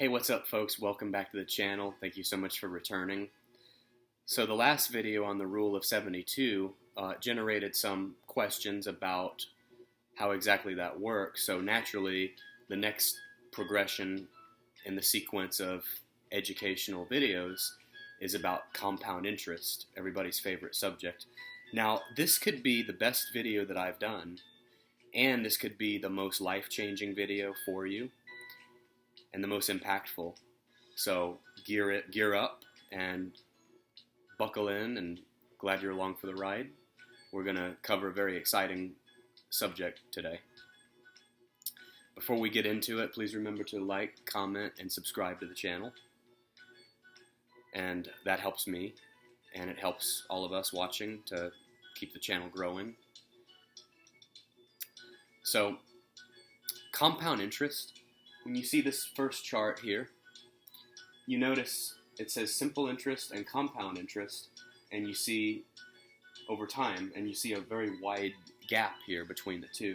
Hey, what's up, folks? Welcome back to the channel. Thank you so much for returning. So the last video on the rule of 72 generated some questions about how exactly that works. So naturally, the next progression in the sequence of educational videos is about compound interest, everybody's favorite subject. Now, this could be the best video that I've done, and this could be the most life-changing video for you and the most impactful. So gear up and buckle in, and glad you're along for the ride. We're going to cover a very exciting subject today. Before we get into it, please remember to like, comment, and subscribe to the channel. And that helps me, and it helps all of us watching to keep the channel growing. So, compound interest. When you see this first chart here, you notice it says simple interest and compound interest, and you see over time, and you see a very wide gap here between the two.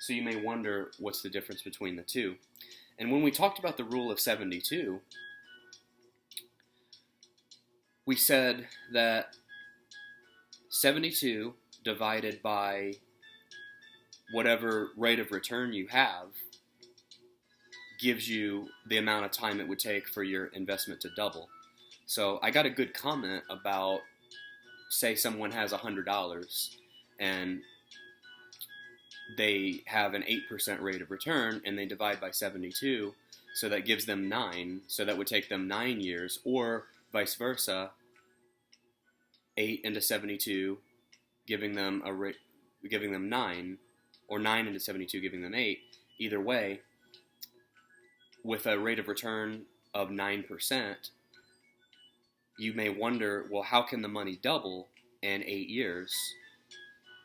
So you may wonder what's the difference between the two. And when we talked about the rule of 72, we said that 72 divided by whatever rate of return you have gives you the amount of time it would take for your investment to double. So I got a good comment about, say someone has $100 and they have an 8% rate of return and they divide by 72, so that gives them 9, so that would take them 9 years, or vice versa, 8 into 72 giving them 9, or 9 into 72 giving them 8. Either way, with a rate of return of 9%, you may wonder, well, how can the money double in 8 years?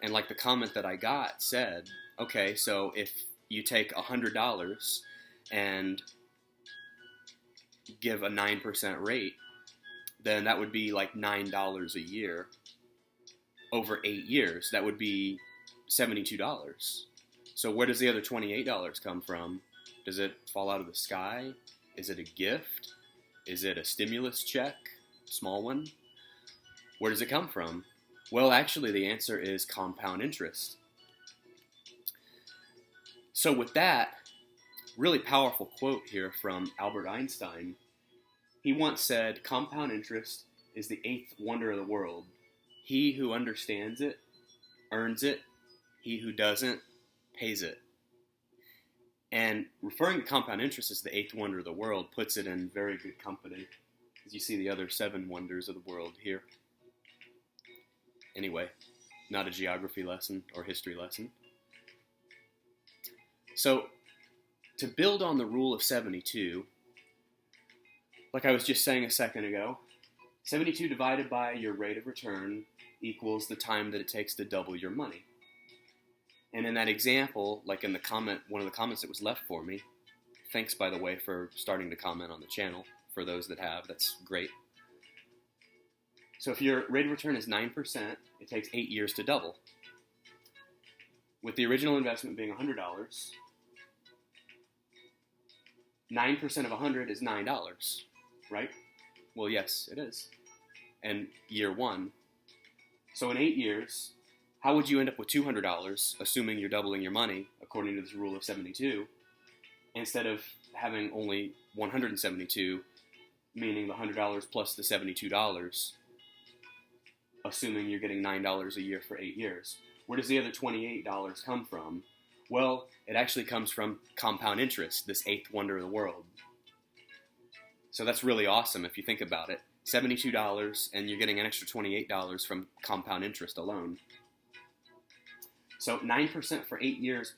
And like the comment that I got said, okay, so if you take $100 and give a 9% rate, then that would be like $9 a year. Over 8 years, that would be $72. So where does the other $28 come from? Does it fall out of the sky? Is it a gift? Is it a stimulus check? Small one? Where does it come from? Well, actually, the answer is compound interest. So with that, really powerful quote here from Albert Einstein. He once said, compound interest is the 8th wonder of the world. He who understands it, earns it. He who doesn't, pays it. And referring to compound interest as the 8th wonder of the world puts it in very good company, as you see the other 7 wonders of the world here. Anyway, not a geography lesson or history lesson. So, to build on the rule of 72, like I was just saying a second ago, 72 divided by your rate of return equals the time that it takes to double your money. And in that example, like in the comment, one of the comments that was left for me, thanks, by the way, for starting to comment on the channel. For those that have, that's great. So if your rate of return is 9%, it takes 8 years to double. With the original investment being $100, 9% of 100 is $9, right? Well, yes, it is. And year one. So in 8 years, how would you end up with $200, assuming you're doubling your money, according to this rule of 72, instead of having only 172, meaning the $100 plus the $72, assuming you're getting $9 a year for 8 years? Where does the other $28 come from? Well, it actually comes from compound interest, this 8th wonder of the world. So that's really awesome if you think about it. $72, and you're getting an extra $28 from compound interest alone. So 9% for 8 years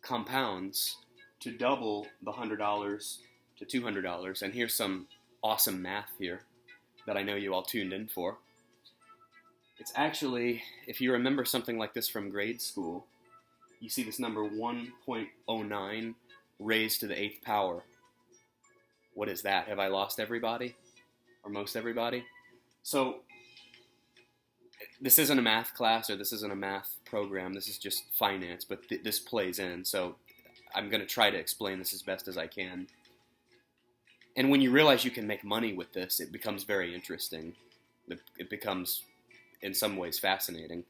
compounds to double the $100 to $200. And here's some awesome math here that I know you all tuned in for. It's actually, if you remember something like this from grade school, you see this number 1.09 raised to the 8th power. What is that? Have I lost everybody? Or most everybody? So this isn't a math class, or this isn't a math program. This is just finance, but this plays in. So I'm going to try to explain this as best as I can. And when you realize you can make money with this, it becomes very interesting. It becomes, in some ways, fascinating.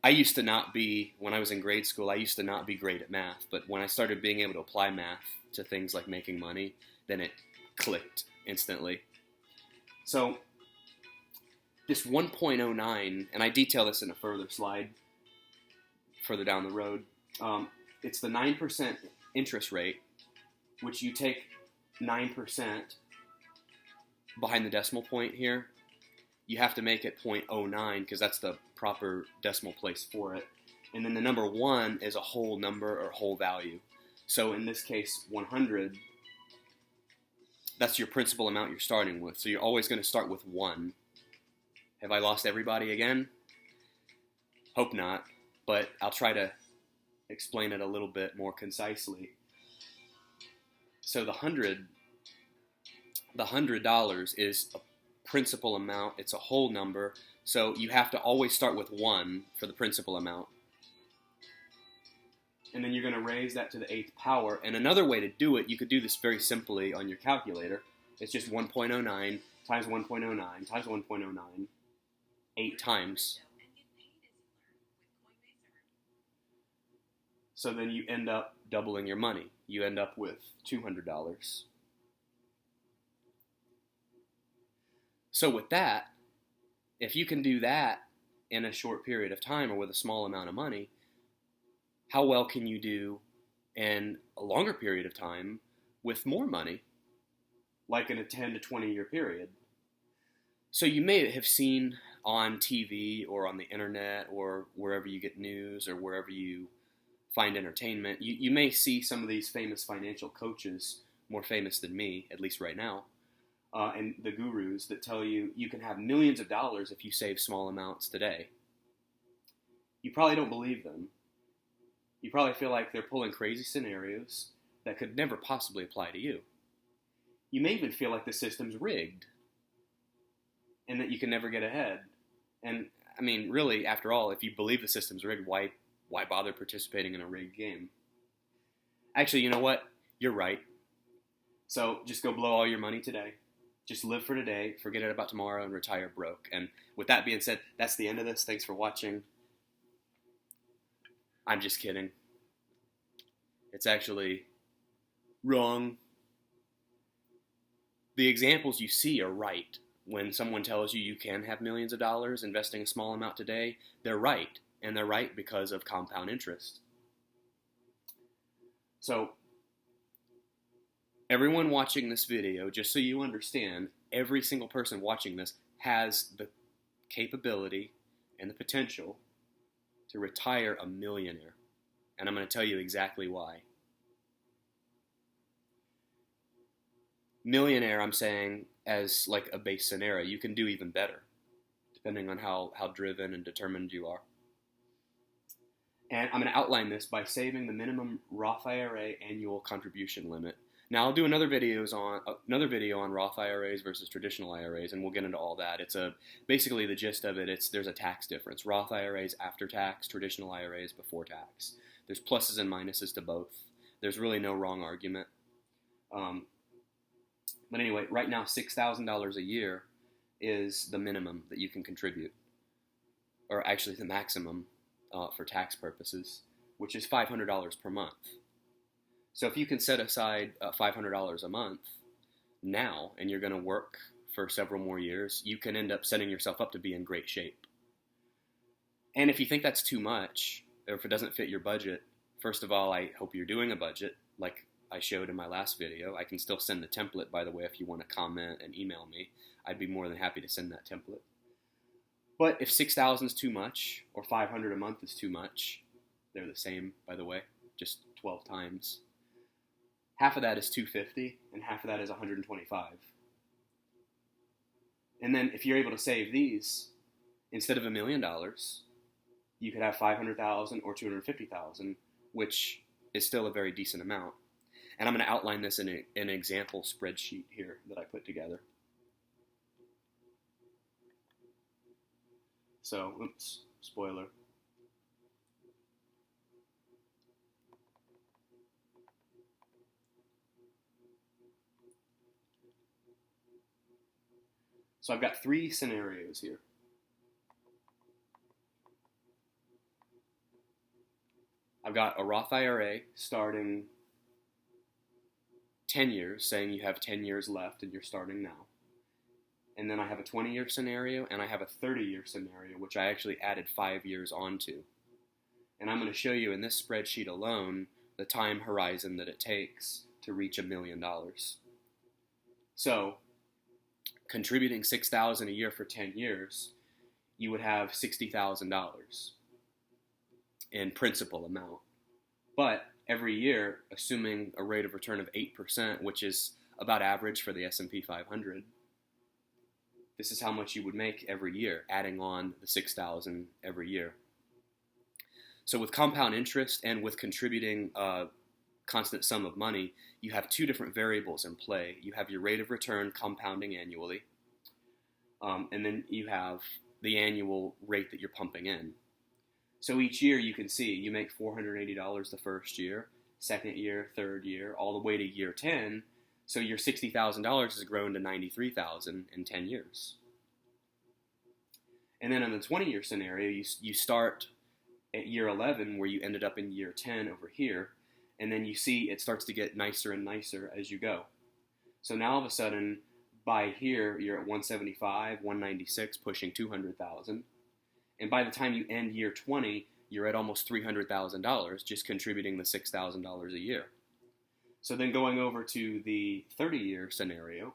I used to not be, when I was in grade school, I used to not be great at math. But when I started being able to apply math to things like making money, then it clicked instantly. So this 1.09, and I detail this in a further slide further down the road, it's the 9% interest rate, which you take 9% behind the decimal point here. You have to make it 0.09 because that's the proper decimal place for it. And then the number 1 is a whole number or whole value. So in this case, 100, that's your principal amount you're starting with. So you're always going to start with 1. Have I lost everybody again? Hope not, but I'll try to explain it a little bit more concisely. So the $100 is a principal amount. It's a whole number, so you have to always start with 1 for the principal amount. And then you're going to raise that to the 8th power. And another way to do it, you could do this very simply on your calculator. It's just 1.09 times 1.09 times 1.09, 8 times. So then you end up doubling your money. You end up with $200. So with that, if you can do that in a short period of time or with a small amount of money, how well can you do in a longer period of time with more money, like in a 10 to 20 year period? So you may have seen on TV or on the internet or wherever you get news or wherever you find entertainment, you may see some of these famous financial coaches, more famous than me, at least right now, and the gurus that tell you you can have millions of dollars if you save small amounts today. You probably don't believe them. You probably feel like they're pulling crazy scenarios that could never possibly apply to you. You may even feel like the system's rigged and that you can never get ahead. And, I mean, really, after all, if you believe the system's rigged, why bother participating in a rigged game? Actually, you know what? You're right. So just go blow all your money today. Just live for today, forget it about tomorrow, and retire broke. And with that being said, that's the end of this. Thanks for watching. I'm just kidding. It's actually wrong. The examples you see are right. When someone tells you you can have millions of dollars investing a small amount today, they're right. And they're right because of compound interest. So, everyone watching this video, just so you understand, every single person watching this has the capability and the potential to retire a millionaire. And I'm going to tell you exactly why. Millionaire, I'm saying, as like a base scenario. You can do even better, depending on how driven and determined you are. And I'm going to outline this by saving the minimum Roth IRA annual contribution limit. Now, I'll do another video on Roth IRAs versus traditional IRAs, and we'll get into all that. It's basically the gist of it. There's a tax difference. Roth IRAs after tax, traditional IRAs before tax. There's pluses and minuses to both. There's really no wrong argument. But anyway, right now, $6,000 a year is the minimum that you can contribute, or actually the maximum for tax purposes, which is $500 per month. So if you can set aside $500 a month now, and you're going to work for several more years, you can end up setting yourself up to be in great shape. And if you think that's too much, or if it doesn't fit your budget, first of all, I hope you're doing a budget like I showed in my last video. I can still send the template, by the way, if you want to comment and email me. I'd be more than happy to send that template. But if $6,000 is too much, or $500 a month is too much, they're the same, by the way, just 12 times. Half of that is $250, and half of that is $125. And then if you're able to save these, instead of $1 million, you could have $500,000 or $250,000, which is still a very decent amount. And I'm going to outline this in an example spreadsheet here that I put together. So, oops, spoiler. So I've got three scenarios here. I've got a Roth IRA starting 10 years, saying you have 10 years left and you're starting now. And then I have a 20-year scenario, and I have a 30-year scenario, which I actually added 5 years onto. And I'm going to show you in this spreadsheet alone the time horizon that it takes to reach $1 million. So, contributing $6,000 a year for 10 years, you would have $60,000 in principal amount. But every year, assuming a rate of return of 8%, which is about average for the S&P 500, this is how much you would make every year, adding on the $6,000 every year. So with compound interest and with contributing a constant sum of money, you have two different variables in play. You have your rate of return compounding annually, and then you have the annual rate that you're pumping in. So each year you can see you make $480 the first year, second year, third year, all the way to year 10. So your $60,000 has grown to $93,000 in 10 years. And then in the 20-year scenario, you start at year 11 where you ended up in year 10 over here, and then you see it starts to get nicer and nicer as you go. So now all of a sudden, by here, you're at 175, 196, pushing 200,000. And by the time you end year 20, you're at almost $300,000 just contributing the $6,000 a year. So then going over to the 30-year scenario,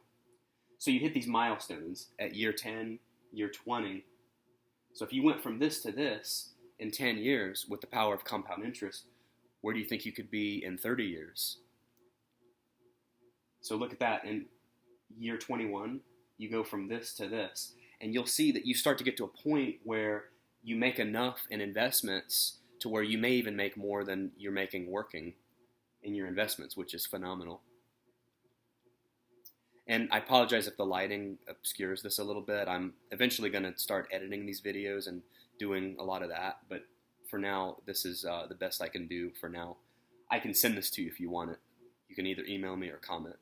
so you hit these milestones at year 10, year 20. So if you went from this to this in 10 years with the power of compound interest, where do you think you could be in 30 years? So look at that. In year 21, you go from this to this. And you'll see that you start to get to a point where you make enough in investments to where you may even make more than you're making working in your investments, which is phenomenal. And I apologize if the lighting obscures this a little bit. I'm eventually going to start editing these videos and doing a lot of that, but for now, this is the best I can do for now. I can send this to you if you want it. You can either email me or comment.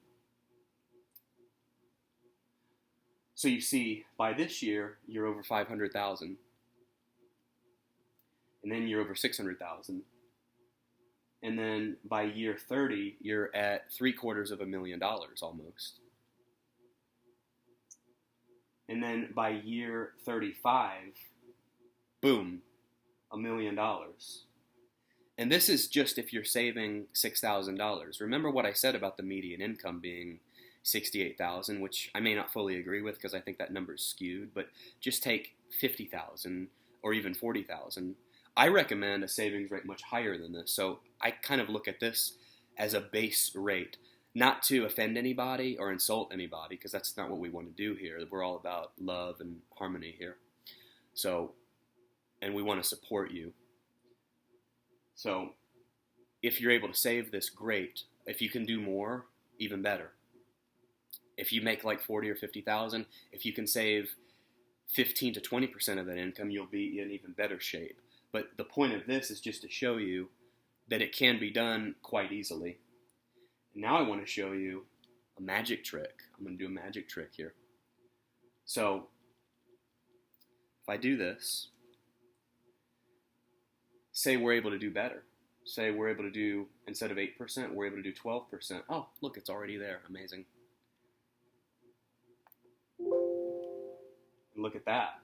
So you see, by this year, you're over 500,000. And then you're over 600,000. And then by year 30, you're at $750,000 almost. And then by year 35, boom, $1 million. And this is just if you're saving $6,000. Remember what I said about the median income being $68,000, which I may not fully agree with because I think that number is skewed, but just take $50,000 or even $40,000. I recommend a savings rate much higher than this. So I kind of look at this as a base rate, not to offend anybody or insult anybody, because that's not what we want to do here. We're all about love and harmony here. So, and we want to support you. So if you're able to save this, great. If you can do more, even better. If you make like 40 or 50,000, if you can save 15 to 20% of that income, you'll be in even better shape. But the point of this is just to show you that it can be done quite easily. And now I want to show you a magic trick. I'm going to do a magic trick here. So if I do this, say we're able to do better. Say we're able to do, instead of 8%, we're able to do 12%. Oh, look, it's already there. Amazing. Look at that.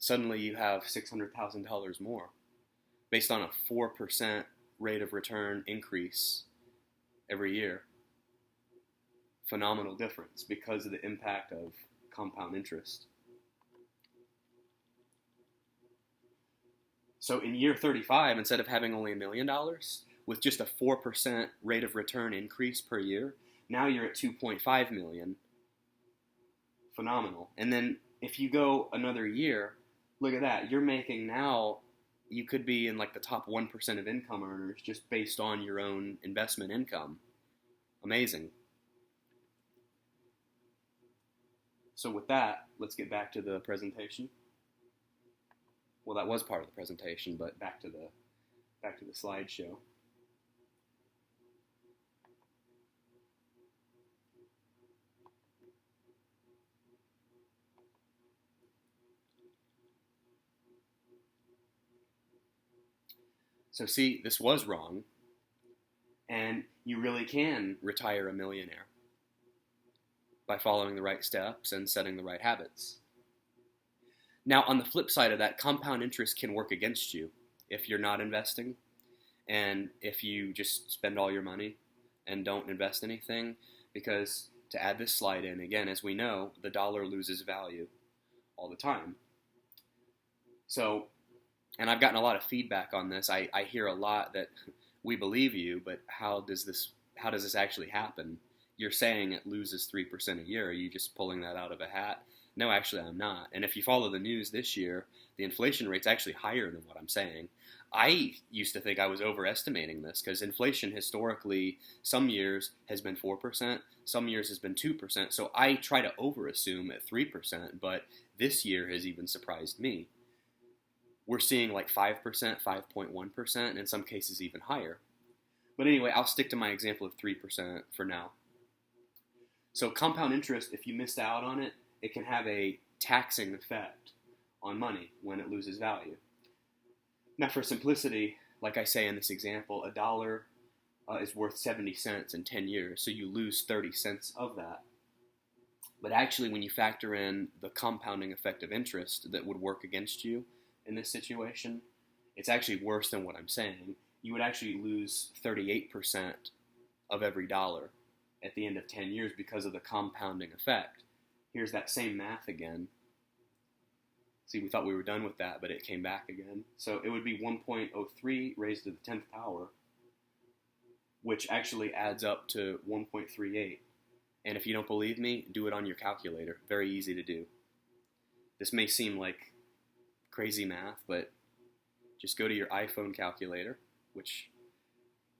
Suddenly you have $600,000 more based on a 4% rate of return increase every year. Phenomenal difference because of the impact of compound interest. So in year 35, instead of having only $1 million, with just a 4% rate of return increase per year, now you're at $2.5 million. Phenomenal. And then if you go another year, look at that. You're making now, you could be in like the top 1% of income earners just based on your own investment income. Amazing. So with that, let's get back to the presentation. Well, that was part of the presentation, but back to the slideshow. So see, this was wrong, and you really can retire a millionaire by following the right steps and setting the right habits. Now, on the flip side of that, compound interest can work against you if you're not investing and if you just spend all your money and don't invest anything, because to add this slide in, again, as we know, the dollar loses value all the time. So, and I've gotten a lot of feedback on this. I hear a lot that we believe you, but how does this actually happen? You're saying it loses 3% a year. Are you just pulling that out of a hat? No, actually, I'm not. And if you follow the news this year, the inflation rate's actually higher than what I'm saying. I used to think I was overestimating this because inflation historically, some years has been 4%, some years has been 2%. So I try to overassume at 3%, but this year has even surprised me. We're seeing like 5%, 5.1%, and in some cases even higher. But anyway, I'll stick to my example of 3% for now. So compound interest, if you missed out on it, it can have a taxing effect on money when it loses value. Now, for simplicity, like I say in this example, a dollar is worth 70 cents in 10 years, so you lose 30 cents of that. But actually, when you factor in the compounding effect of interest that would work against you in this situation, it's actually worse than what I'm saying. You would actually lose 38% of every dollar at the end of 10 years because of the compounding effect. Here's that same math again. See, we thought we were done with that, but it came back again. So it would be 1.03 raised to the 10th power, which actually adds up to 1.38. And if you don't believe me, do it on your calculator. Very easy to do. This may seem like crazy math, but just go to your iPhone calculator, which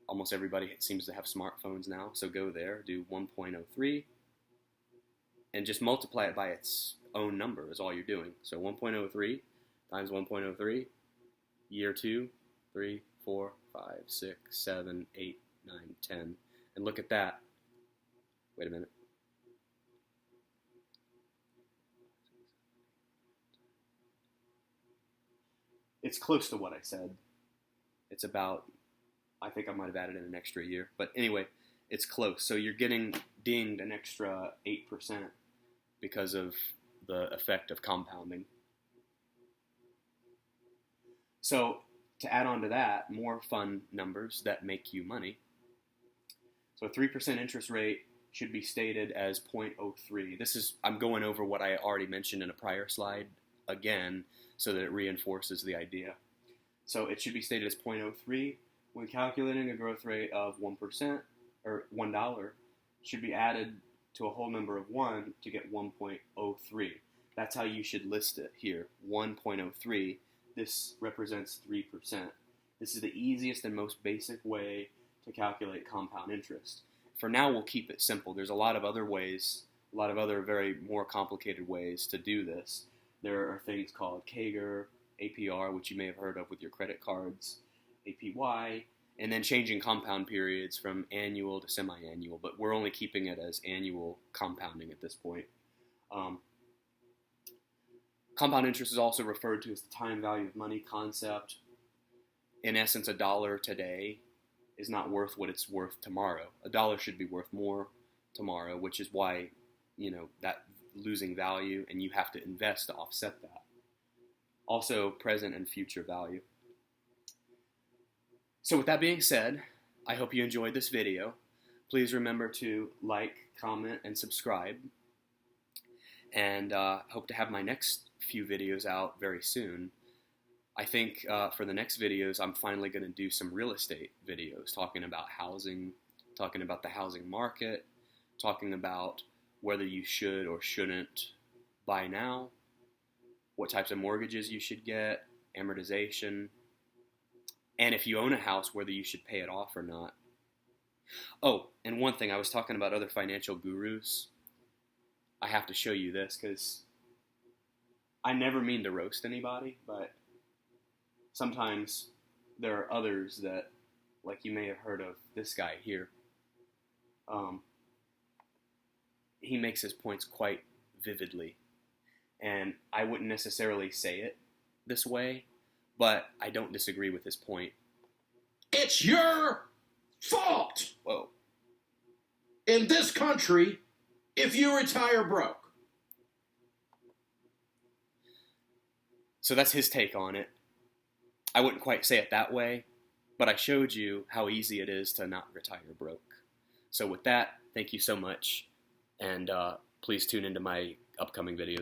almost everybody seems to have smartphones now. So go there, do 1.03, and just multiply it by its own number is all you're doing. So 1.03 times 1.03, year 2, 3, 4, 5, 6, 7, 8, 9, 10. And look at that. Wait a minute. It's close to what I said. It's about, I think I might have added in an extra year. But anyway, it's close. So you're getting dinged an extra 8% because of the effect of compounding. So to add on to that, more fun numbers that make you money. So a 3% interest rate should be stated as 0.03. I'm going over what I already mentioned in a prior slide again so that it reinforces the idea. So it should be stated as 0.03. When calculating a growth rate of 1% or $1 should be added to a whole number of 1 to get 1.03. That's how you should list it here, 1.03. This represents 3%. This is the easiest and most basic way to calculate compound interest. For now, we'll keep it simple. There's a lot of other ways, a lot of other very more complicated ways to do this. There are things called CAGR, APR, which you may have heard of with your credit cards, APY, and then changing compound periods from annual to semi-annual, but we're only keeping it as annual compounding at this point. Compound interest is also referred to as the time value of money concept. In essence, $1 today is not worth what it's worth tomorrow. $1 should be worth more tomorrow, which is why, that losing value, and you have to invest to offset that. Also, present and future value. So with that being said, I hope you enjoyed this video. Please remember to like, comment, and subscribe. And hope to have my next few videos out very soon. I think for the next videos, I'm finally going to do some real estate videos, talking about housing, talking about the housing market, talking about whether you should or shouldn't buy now, what types of mortgages you should get, amortization, and if you own a house, whether you should pay it off or not. Oh, and one thing, I was talking about other financial gurus. I have to show you this because I never mean to roast anybody, but sometimes there are others that, like you may have heard of this guy here. He makes his points quite vividly, and I wouldn't necessarily say it this way, but I don't disagree with his point. It's your fault Whoa. in this country if you retire broke. So that's his take on it. I wouldn't quite say it that way, but I showed you how easy it is to not retire broke. So with that, thank you so much, and please tune into my upcoming videos.